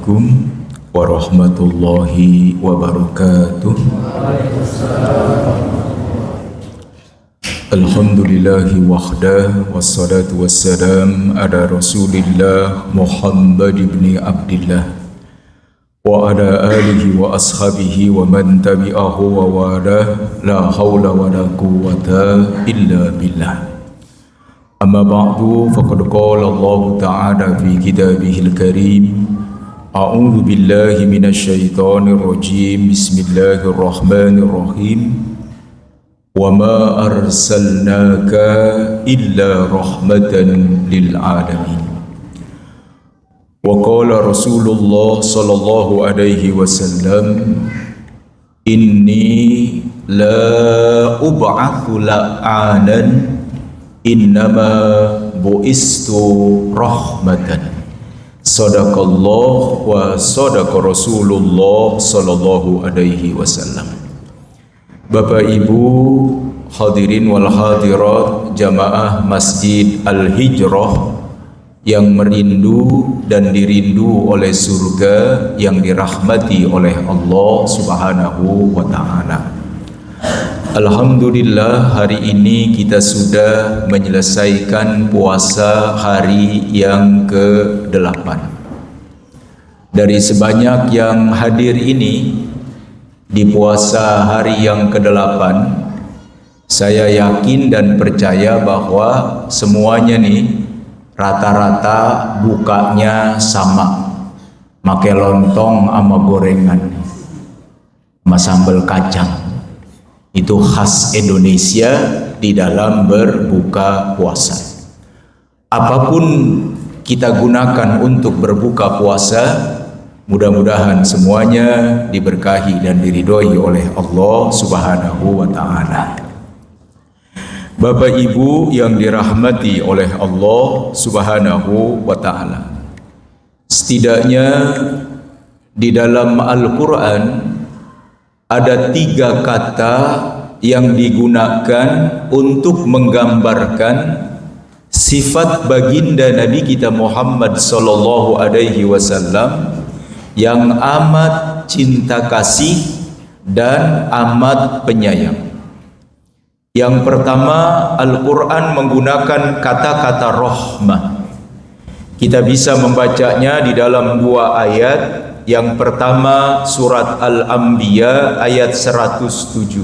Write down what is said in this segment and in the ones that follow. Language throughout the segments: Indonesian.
Assalamualaikum warahmatullahi wabarakatuh. Alhamdulillahi wahdah, wassalatu wassalam ala rasulillah Muhammad ibn Abdillah wa ala alihi wa ashabihi wa man tabi'ahu wa walah, la hawla wa la quwwata illa billah. Amma ba'du, faqad qala Allah ta'ala fi kitabihil karim, a'udzu billahi minasy syaithanir rajim, bismillahirrahmanirrahim, wa ma arsalnaka illa rahmatan lil alamin. Wa qala Rasulullah sallallahu alaihi wasallam, inni la ub'atsu la'anan innama bu'istu rahmatan. Sadaqallah wa sadaqa Rasulullah sallallahu alaihi wasallam. Bapak Ibu hadirin wal hadirat jamaah Masjid Al-Hijrah yang merindu dan dirindu oleh surga yang dirahmati oleh Allah Subhanahu wa ta'ala. Alhamdulillah, hari ini kita sudah menyelesaikan puasa hari yang ke-8. Dari sebanyak yang hadir ini di puasa hari yang ke-8, saya yakin dan percaya bahwa semuanya nih rata-rata bukanya sama, make lontong sama gorengan sama sambal kacang. Itu khas Indonesia di dalam berbuka puasa. Apapun kita gunakan untuk berbuka puasa, mudah-mudahan semuanya diberkahi dan diridhoi oleh Allah Subhanahu wa ta'ala. Bapak Ibu yang dirahmati oleh Allah Subhanahu wa ta'ala, setidaknya di dalam Al-Quran ada 3 kata yang digunakan untuk menggambarkan sifat baginda Nabi kita Muhammad sallallahu alaihi wasallam yang amat cinta kasih dan amat penyayang. Yang pertama, Al-Quran menggunakan kata-kata rahmah. Kita bisa membacanya di dalam 2 ayat. Yang pertama surat Al-Anbiya ayat 107.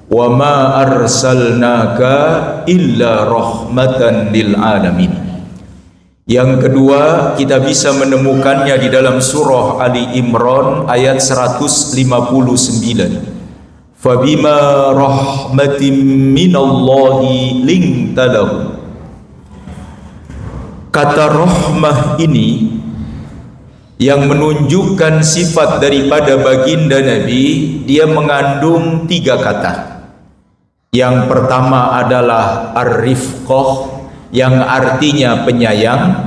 Wa ma arsalnaka illa rahmatan lil alamin. Yang kedua kita bisa menemukannya di dalam surah Ali Imran ayat 159. Fabima rahmatin minallahi linta lahum. Kata rahmah ini yang menunjukkan sifat daripada baginda Nabi, dia mengandung 3 kata. Yang pertama adalah ar-rifqah, yang artinya penyayang.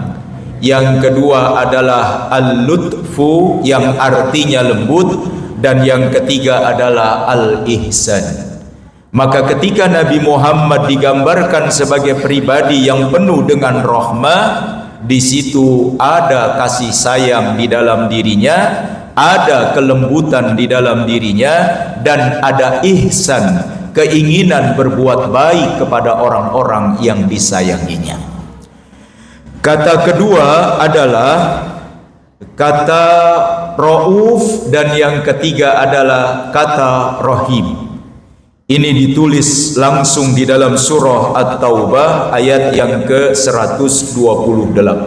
Yang kedua adalah al-lutfu, yang artinya lembut. Dan yang ketiga adalah al-ihsan. Maka ketika Nabi Muhammad digambarkan sebagai pribadi yang penuh dengan rahmah, di situ ada kasih sayang di dalam dirinya, ada kelembutan di dalam dirinya, dan ada ihsan, keinginan berbuat baik kepada orang-orang yang disayanginya. Kata kedua adalah kata rauf, dan yang ketiga adalah kata rahim. Ini ditulis langsung di dalam surah At-Taubah ayat yang ke-128.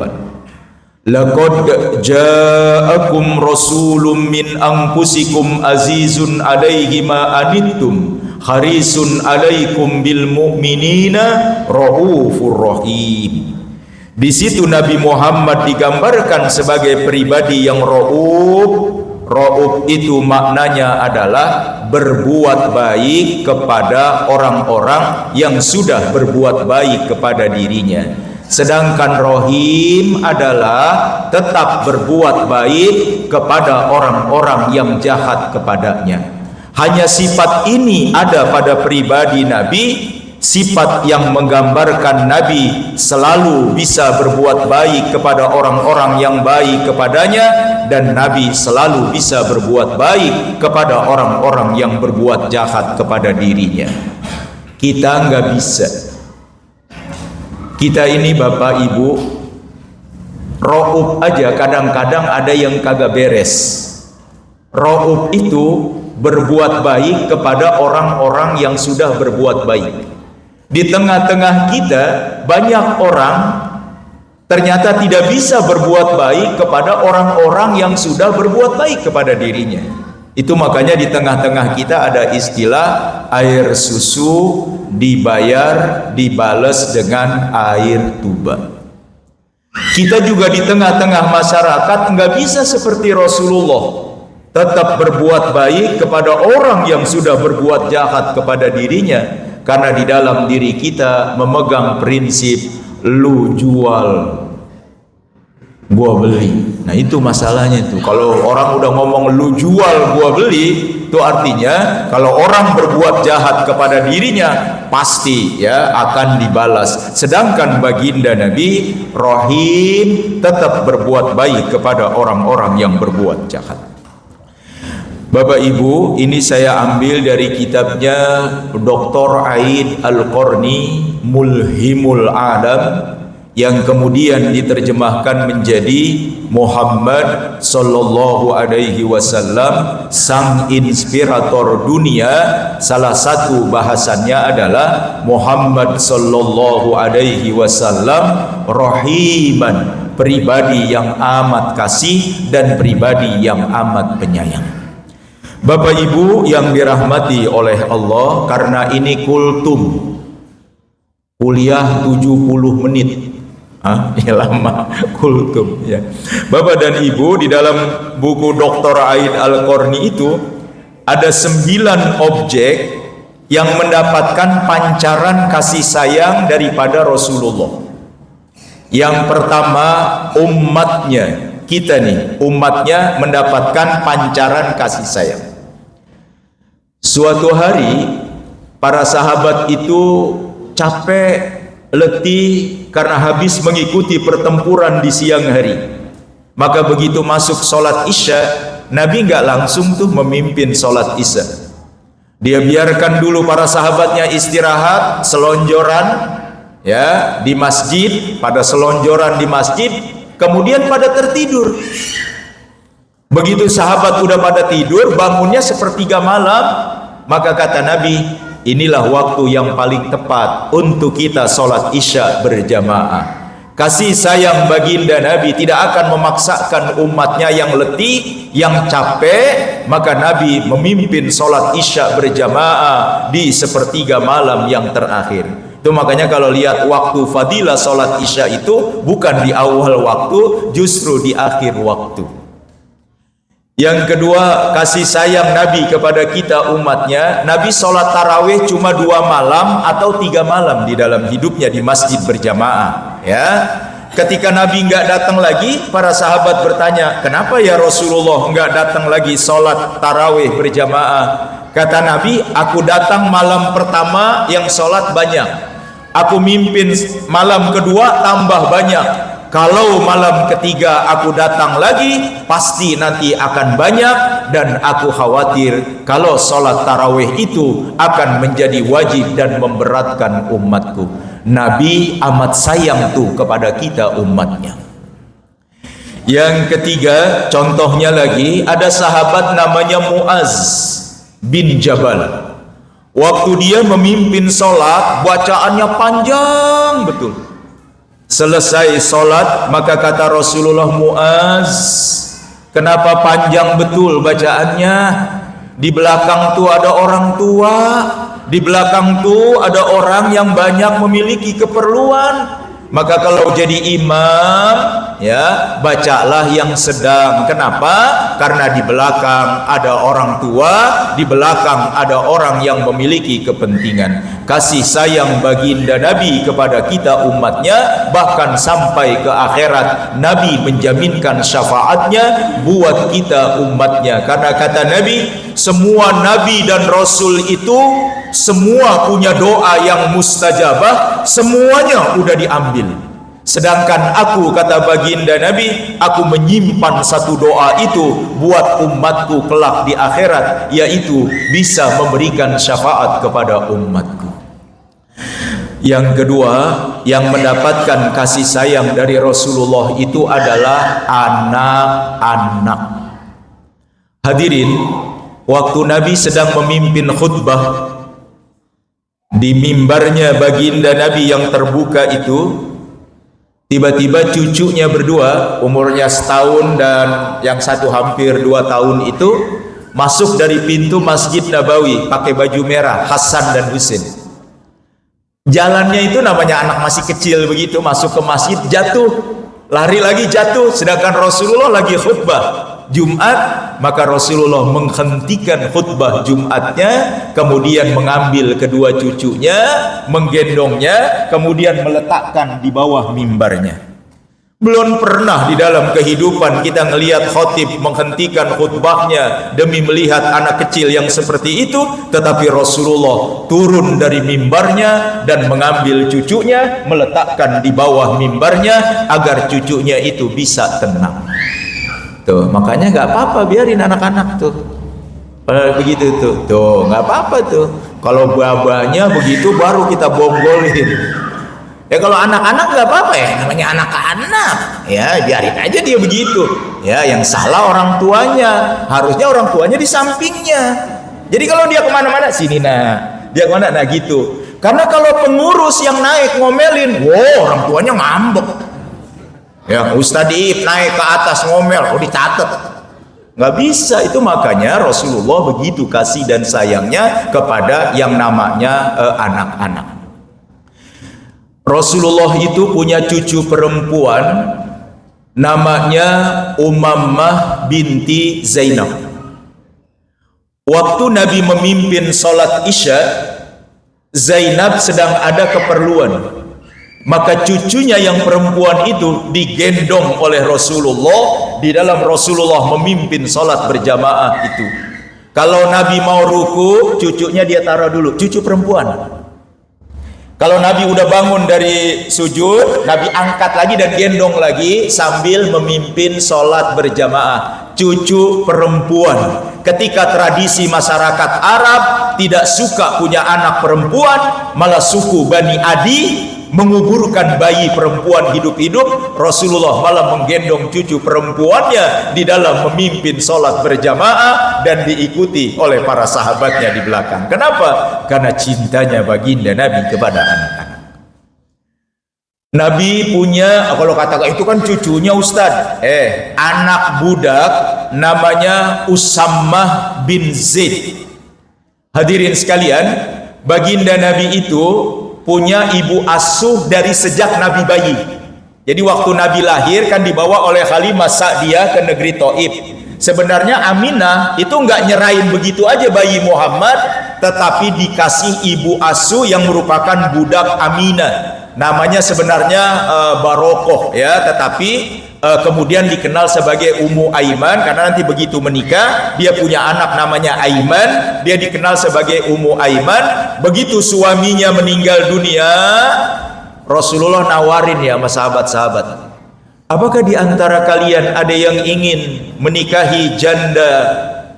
Laqad ja'akum rasulun min anfusikum azizun 'alaihi ma anittum harisun 'alaikum bil mu'minina raufur rahim. Di situ Nabi Muhammad digambarkan sebagai pribadi yang rauf. Rauf itu maknanya adalah berbuat baik kepada orang-orang yang sudah berbuat baik kepada dirinya. Sedangkan rahim adalah tetap berbuat baik kepada orang-orang yang jahat kepadanya. Hanya sifat ini ada pada pribadi Nabi, sifat yang menggambarkan Nabi selalu bisa berbuat baik kepada orang-orang yang baik kepadanya, dan Nabi selalu bisa berbuat baik kepada orang-orang yang berbuat jahat kepada dirinya. Kita nggak bisa. Kita ini Bapak Ibu, Ra'ub aja kadang-kadang ada yang kagak beres. Ra'ub itu berbuat baik kepada orang-orang yang sudah berbuat baik. Di tengah-tengah kita banyak orang ternyata tidak bisa berbuat baik kepada orang-orang yang sudah berbuat baik kepada dirinya. Itu makanya di tengah-tengah kita ada istilah air susu dibayar dibalas dengan air tuba. Kita juga di tengah-tengah masyarakat nggak bisa seperti Rasulullah, tetap berbuat baik kepada orang yang sudah berbuat jahat kepada dirinya, karena di dalam diri kita memegang prinsip lu jual gua beli. Nah itu masalahnya itu. Kalau orang udah ngomong lu jual gua beli, itu artinya kalau orang berbuat jahat kepada dirinya pasti ya akan dibalas. Sedangkan baginda Nabi Rahim tetap berbuat baik kepada orang-orang yang berbuat jahat. Bapak Ibu, ini saya ambil dari kitabnya Dr. Aid Al-Qarni, Mulhimul Adam, yang kemudian diterjemahkan menjadi Muhammad Sallallahu Alaihi Wasallam, sang inspirator dunia. Salah satu bahasannya adalah Muhammad Sallallahu Alaihi Wasallam Rahiman, pribadi yang amat kasih dan pribadi yang amat penyayang. Bapak Ibu yang dirahmati oleh Allah, karena ini kultum, kuliah 70 menit. Ya lama kultum ya. Bapak dan Ibu, di dalam buku Dr. Aid Al-Qarni itu ada 9 objek yang mendapatkan pancaran kasih sayang daripada Rasulullah. Yang pertama, umatnya, kita nih, umatnya mendapatkan pancaran kasih sayang. Suatu hari para sahabat itu capek, letih karena habis mengikuti pertempuran di siang hari. Maka begitu masuk sholat isya, Nabi nggak langsung tuh memimpin sholat isya. Dia biarkan dulu para sahabatnya istirahat, selonjoran ya di masjid, pada selonjoran di masjid, kemudian pada tertidur. Begitu sahabat udah pada tidur, bangunnya sepertiga malam, maka kata Nabi, inilah waktu yang paling tepat untuk kita sholat isya berjamaah. Kasih sayang baginda Nabi tidak akan memaksakan umatnya yang letih, yang capek, maka Nabi memimpin sholat isya berjamaah di sepertiga malam yang terakhir. Itu makanya kalau lihat waktu fadilah sholat isya itu bukan di awal waktu, justru di akhir waktu. Yang kedua, kasih sayang Nabi kepada kita umatnya. Nabi sholat tarawih cuma 2 malam atau 3 malam di dalam hidupnya di masjid berjamaah ya. Ketika Nabi nggak datang lagi, para sahabat bertanya, kenapa ya Rasulullah nggak datang lagi sholat tarawih berjamaah? Kata Nabi, aku datang malam pertama yang sholat banyak, aku mimpin malam kedua tambah banyak, kalau malam ketiga aku datang lagi pasti nanti akan banyak, dan aku khawatir kalau sholat tarawih itu akan menjadi wajib dan memberatkan umatku. Nabi amat sayang tuh kepada kita umatnya. Yang ketiga, contohnya lagi, ada sahabat namanya Muaz bin Jabal. Waktu dia memimpin sholat, bacaannya panjang betul. Selesai sholat, maka kata Rasulullah, Muaz, kenapa panjang betul bacaannya? Di belakang tuh ada orang tua, di belakang tuh ada orang yang banyak memiliki keperluan. Maka kalau jadi imam ya, bacalah yang sedang. Kenapa? Karena di belakang ada orang tua, di belakang ada orang yang memiliki kepentingan. Kasih sayang baginda Nabi kepada kita umatnya, bahkan sampai ke akhirat Nabi menjaminkan syafaatnya buat kita umatnya. Karena kata Nabi, semua nabi dan rasul itu semua punya doa yang mustajabah, semuanya udah diambil. Sedangkan aku, kata baginda Nabi, aku menyimpan satu doa itu buat umatku kelak di akhirat, yaitu bisa memberikan syafaat kepada umatku. Yang kedua, yang mendapatkan kasih sayang dari Rasulullah itu adalah anak-anak. Hadirin, waktu Nabi sedang memimpin khutbah di mimbarnya baginda Nabi yang terbuka itu, tiba-tiba cucunya berdua, umurnya setahun dan yang satu hampir 2 tahun itu, masuk dari pintu Masjid Nabawi pakai baju merah, Hasan dan Husain. Jalannya itu namanya anak masih kecil begitu, masuk ke masjid jatuh, lari lagi jatuh, sedangkan Rasulullah lagi khutbah Jumat. Maka Rasulullah menghentikan khutbah Jumatnya, kemudian mengambil kedua cucunya, menggendongnya, kemudian meletakkan di bawah mimbarnya. Belum pernah di dalam kehidupan kita ngelihat khotib menghentikan khutbahnya demi melihat anak kecil yang seperti itu, tetapi Rasulullah turun dari mimbarnya dan mengambil cucunya, meletakkan di bawah mimbarnya agar cucunya itu bisa tenang. Tuh, makanya nggak apa-apa biarin anak-anak tuh. Begitu tuh, nggak apa-apa tuh. Kalau babanya begitu baru kita bonggolin. Ya kalau anak-anak nggak apa-apa ya, namanya anak-anak. Ya biarin aja dia begitu. Ya yang salah orang tuanya, harusnya orang tuanya di sampingnya. Jadi kalau dia kemana-mana, sini nak, dia kemana, nah gitu. Karena kalau pengurus yang naik ngomelin, wow orang tuanya ngambek. Ya Ustadz Iip naik ke atas ngomel, dicatat. Nggak bisa itu, makanya Rasulullah begitu kasih dan sayangnya kepada yang namanya anak-anak. Rasulullah itu punya cucu perempuan namanya Umammah binti Zainab. Waktu Nabi memimpin sholat Isya, Zainab sedang ada keperluan. Maka cucunya yang perempuan itu digendong oleh Rasulullah di dalam Rasulullah memimpin sholat berjamaah itu. Kalau Nabi mau ruku, cucunya dia taruh dulu, cucu perempuan. Kalau Nabi udah bangun dari sujud, Nabi angkat lagi dan gendong lagi sambil memimpin sholat berjamaah, cucu perempuan. Ketika tradisi masyarakat Arab tidak suka punya anak perempuan, malah suku Bani Adi menguburkan bayi perempuan hidup-hidup, Rasulullah malah menggendong cucu perempuannya di dalam memimpin sholat berjamaah dan diikuti oleh para sahabatnya di belakang. Kenapa? Karena cintanya baginda Nabi kepada anak-anak. Nabi punya, kalau katakan itu kan cucunya Ustadz, anak budak namanya Usammah bin Zaid. Hadirin sekalian, baginda Nabi itu punya ibu asuh dari sejak Nabi bayi. Jadi waktu Nabi lahir kan dibawa oleh Halimah Sa'diyah ke negeri Taif. Sebenarnya Aminah itu nggak nyerahin begitu aja bayi Muhammad, tetapi dikasih ibu asuh yang merupakan budak Aminah. Namanya sebenarnya Barokoh ya, tetapi kemudian dikenal sebagai Ummu Aiman karena nanti begitu menikah dia punya anak namanya Aiman, dia dikenal sebagai Ummu Aiman. Begitu suaminya meninggal dunia, Rasulullah nawarin ya sama sahabat-sahabat, apakah di antara kalian ada yang ingin menikahi janda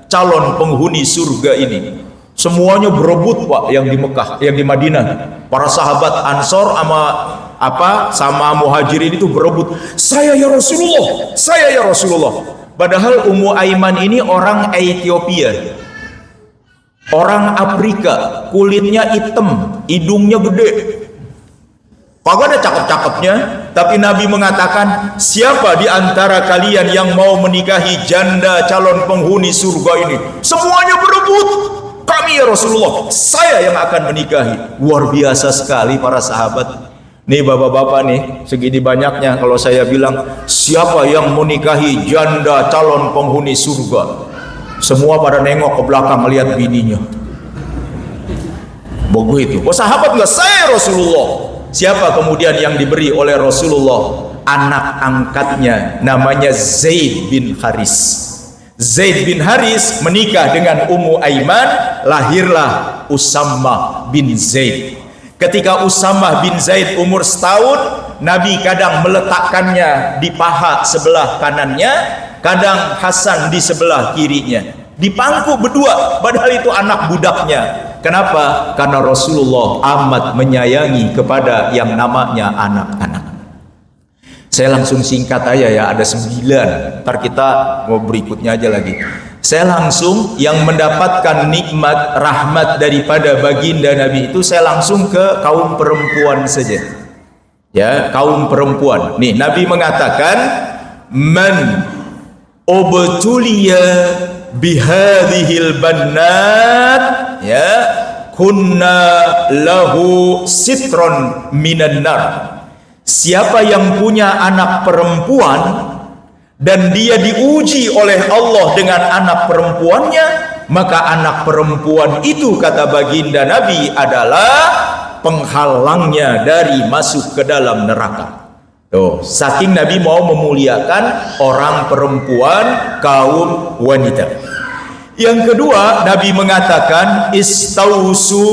calon penghuni surga ini? Semuanya berebut Pak, yang di Mekah, yang di Madinah. Para sahabat Ansor sama Muhajirin itu berebut, saya ya Rasulullah, saya ya Rasulullah. Padahal Ummu Aiman ini orang Ethiopia, orang Afrika, kulitnya hitam, hidungnya gede, kagak ada cakep-cakepnya. Tapi Nabi mengatakan, siapa di antara kalian yang mau menikahi janda calon penghuni surga ini? Semuanya berebut, kami ya Rasulullah, saya yang akan menikahi. Luar biasa sekali para sahabat. Nih bapak-bapak nih, segini banyaknya kalau saya bilang siapa yang menikahi janda calon penghuni surga, semua pada nengok ke belakang melihat bininya. Begitu. Oh sahabat nggak, saya Rasulullah. Siapa kemudian yang diberi oleh Rasulullah? Anak angkatnya namanya Zaid bin Haris. Zaid bin Haris menikah dengan Ummu Aiman, lahirlah Usamah bin Zaid. Ketika Usamah bin Zaid umur setahun, Nabi kadang meletakkannya di paha sebelah kanannya, kadang Hasan di sebelah kirinya, dipangku berdua, padahal itu anak budaknya. Kenapa? Karena Rasulullah amat menyayangi kepada yang namanya anak-anak. Saya langsung singkat aja ya, ada 9. Ntar kita mau berikutnya aja lagi. Saya langsung yang mendapatkan nikmat rahmat daripada baginda Nabi itu, saya langsung ke kaum perempuan saja. Ya, kaum perempuan. Nih, Nabi mengatakan, man ubtuliya bihadhil bannat, ya, kunna lahu sitron minan nar. Siapa yang punya anak perempuan dan dia diuji oleh Allah dengan anak perempuannya, maka anak perempuan itu, kata baginda Nabi, adalah penghalangnya dari masuk ke dalam neraka. Tuh, saking Nabi mau memuliakan orang perempuan, kaum wanita. Yang kedua, Nabi mengatakan, istausu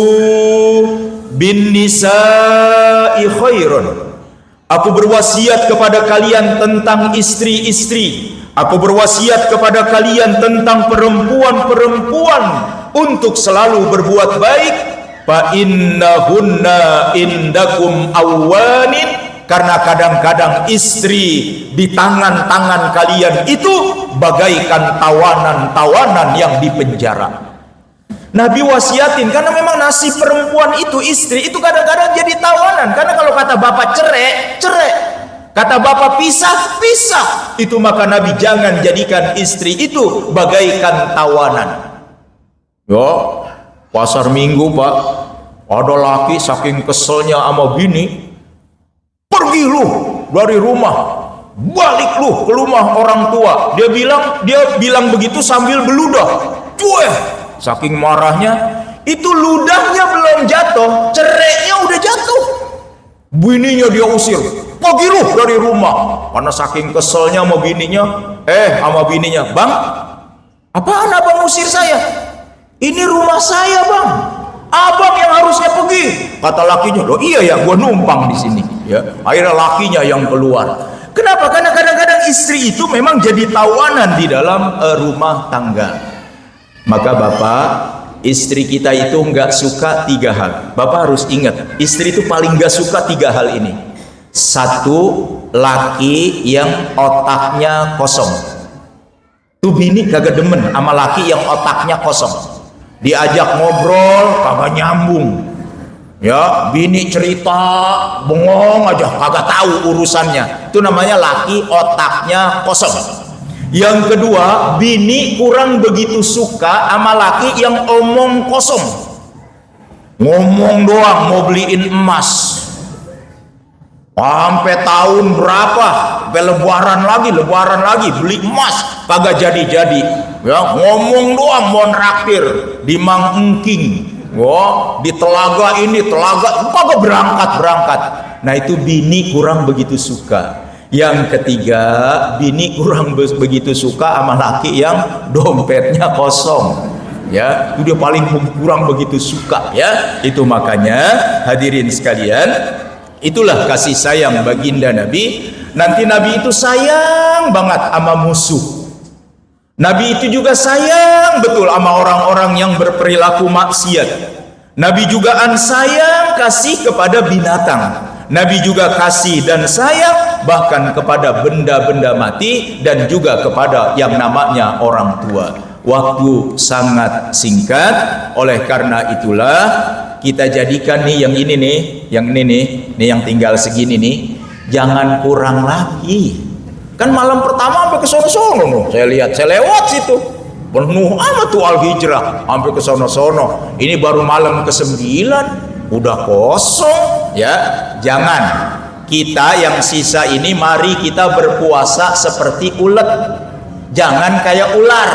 bin nisa'i khairun. Aku berwasiat kepada kalian tentang istri-istri. Aku berwasiat kepada kalian tentang perempuan-perempuan untuk selalu berbuat baik. Fa innahunna indakum awanin, karena kadang-kadang istri di tangan-tangan kalian itu bagaikan tawanan-tawanan yang dipenjara. Nabi wasiatin, karena memang nasib perempuan itu, istri itu kadang-kadang jadi tawanan. Karena kalau kata bapak cerai, cerai. Kata bapak pisah, pisah. Itu maka Nabi jangan jadikan istri itu bagaikan tawanan. Ya, pasar Minggu Pak, ada laki saking keselnya sama bini, pergi lu dari rumah, balik lu ke rumah orang tua. Dia bilang begitu sambil beludah. Cueh. Saking marahnya, itu ludahnya belum jatuh, cerainya udah jatuh. Bininya dia usir, pergi lu dari rumah. Karena saking keselnya sama bininya, sama bininya, bang, apaan abang usir saya? Ini rumah saya bang, abang yang harusnya pergi. Kata lakinya, loh iya ya, gua numpang di sini. Ya, akhirnya lakinya yang keluar. Kenapa? Karena kadang-kadang istri itu memang jadi tawanan di dalam rumah tangga. Maka bapak, istri kita itu nggak suka 3 hal. Bapak harus ingat, istri itu paling nggak suka 3 hal ini. 1, laki yang otaknya kosong. Tuh bini kagak demen sama laki yang otaknya kosong. Diajak ngobrol kagak nyambung. Ya, bini cerita bengong aja, kagak tahu urusannya. Itu namanya laki otaknya kosong. Yang kedua, bini kurang begitu suka sama laki yang omong kosong. Ngomong doang mau beliin emas. Sampai tahun berapa, sampai lebaran lagi beli emas, kagak jadi-jadi. Ya, ngomong doang mau traktir di Mang Engking. Wah, di telaga ini, telaga kagak berangkat. Nah, itu bini kurang begitu suka. Yang ketiga, bini kurang begitu suka sama laki yang dompetnya kosong. Ya, itu dia paling kurang begitu suka. Ya, itu makanya hadirin sekalian, itulah kasih sayang baginda Nabi. Nanti Nabi itu sayang banget sama musuh. Nabi itu juga sayang betul sama orang-orang yang berperilaku maksiat. Nabi juga sayang kasih kepada binatang. Nabi juga kasih dan sayang bahkan kepada benda-benda mati dan juga kepada yang namanya orang tua. Waktu sangat singkat, oleh karena itulah kita jadikan nih yang ini nih yang tinggal segini nih, jangan kurang lagi. Kan malam pertama sampai ke sono-sono, saya lewat situ. Penuh amat tuh Al-Hijrah sampai ke sono-sono. Ini baru malam ke-9 udah kosong. Ya, jangan. Kita yang sisa ini mari kita berpuasa seperti ulet. Jangan kayak ular.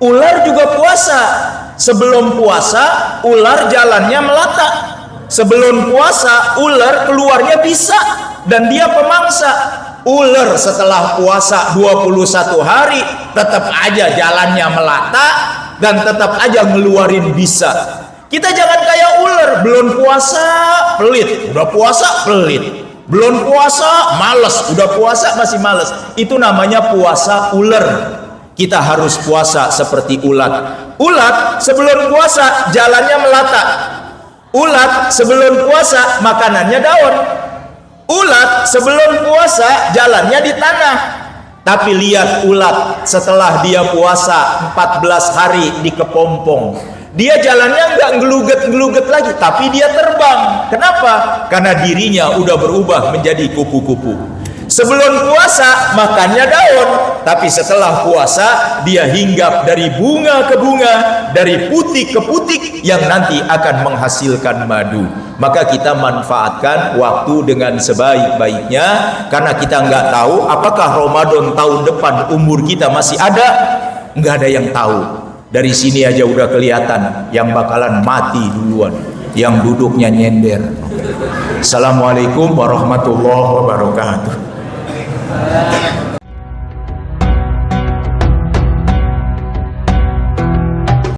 Ular juga puasa. Sebelum puasa ular jalannya melata. Sebelum puasa ular keluarnya bisa dan dia pemangsa. Ular setelah puasa 21 hari tetap aja jalannya melata dan tetap aja ngeluarin bisa. Kita jangan kayak ular, belum puasa pelit, udah puasa pelit. Belum puasa males, udah puasa masih males. Itu namanya puasa ular. Kita harus puasa seperti ulat. Ulat sebelum puasa jalannya melata. Ulat sebelum puasa makanannya daun. Ulat sebelum puasa jalannya di tanah. Tapi lihat ulat setelah dia puasa 14 hari di kepompong, dia jalannya nggak ngeluget-ngeluget lagi, tapi dia terbang. Kenapa? Karena dirinya udah berubah menjadi kupu-kupu. Sebelum puasa makannya daun, tapi setelah puasa dia hinggap dari bunga ke bunga, dari putik ke putik yang nanti akan menghasilkan madu. Maka kita manfaatkan waktu dengan sebaik-baiknya, karena kita nggak tahu apakah Ramadan tahun depan umur kita masih ada. Nggak ada yang tahu. Dari sini aja udah kelihatan yang bakalan mati duluan, yang duduknya nyender. Assalamualaikum warahmatullahi wabarakatuh.